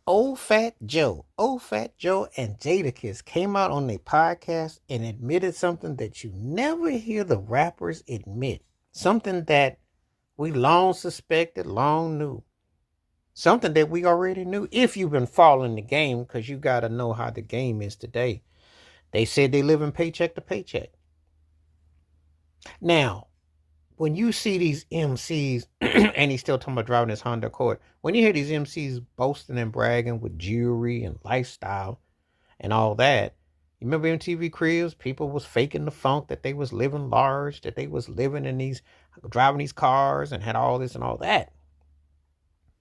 Old Fat Joe and Jadakiss came out on their podcast and admitted something that you never hear the rappers admit. Something that we long suspected, long knew. Something that we already knew if you've been following the game, because you got to know how the game is today. They said they live in paycheck to paycheck. Now, when you see these MCs, and he's still talking about driving his Honda Accord, when you hear these MCs boasting and bragging with jewelry and lifestyle and all that, you remember MTV Cribs? People was faking the funk that they was living large, that they was living in these, driving these cars and had all this and all that.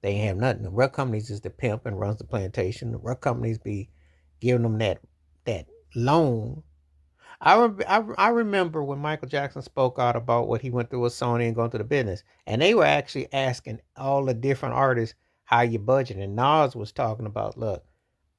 They ain't have nothing. The record companies is the pimp and runs the plantation. The record companies be giving them that loan. I remember when Michael Jackson spoke out about what he went through with Sony and going through the business, and they were actually asking all the different artists how you budget. And Nas was talking about, look,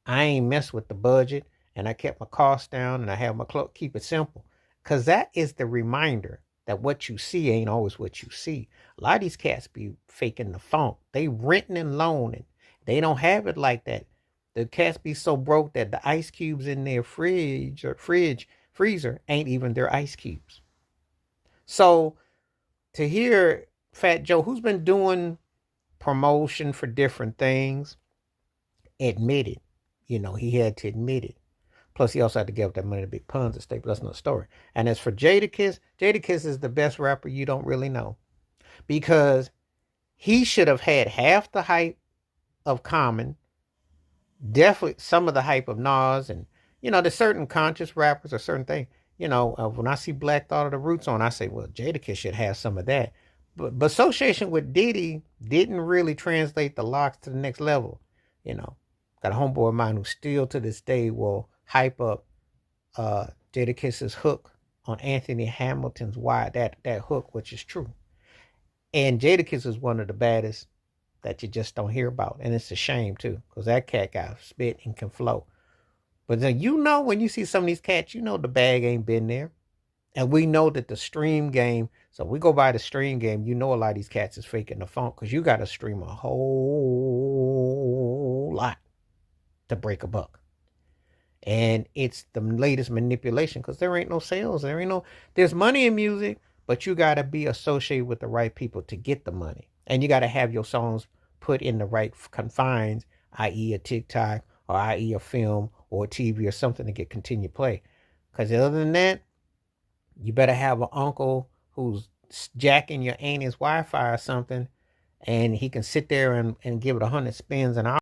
I ain't mess with the budget, and I kept my costs down, and I have my keep it simple, because that is the reminder that what you see ain't always what you see. A lot of these cats be faking the funk. They renting and loaning. They don't have it like that. The cats be so broke that the ice cubes in their freezer ain't even their ice cubes. So to hear Fat Joe, who's been doing promotion for different things, admit it. He had to admit it. Plus, he also had to give up that money to Big Puns to stay, but that's another story. And as for Jadakiss, Jadakiss is the best rapper you don't really know. Because he should have had half the hype of Common, definitely some of the hype of Nas, and there's certain conscious rappers or certain things. When I see Black Thought of the Roots on, I say, well, Jadakiss should have some of that. But association with Diddy didn't really translate the locks to the next level. Got a homeboy of mine who still to this day will hype up Jadakiss's hook on Anthony Hamilton's Why, that hook, which is true. And Jadakiss is one of the baddest that you just don't hear about. And it's a shame too, because that cat got spit and can flow. But then when you see some of these cats, the bag ain't been there. And we know that the stream game, so we go by the stream game, a lot of these cats is faking the funk, because you got to stream a whole lot to break a buck. And it's the latest manipulation, because there ain't no sales. There's money in music, but you got to be associated with the right people to get the money. And you got to have your songs put in the right confines, i.e. a TikTok, or i.e. a film or a TV or something to get continued play. Because other than that, you better have an uncle who's jacking your auntie's Wi-Fi or something, and he can sit there and give it 100 spins an hour.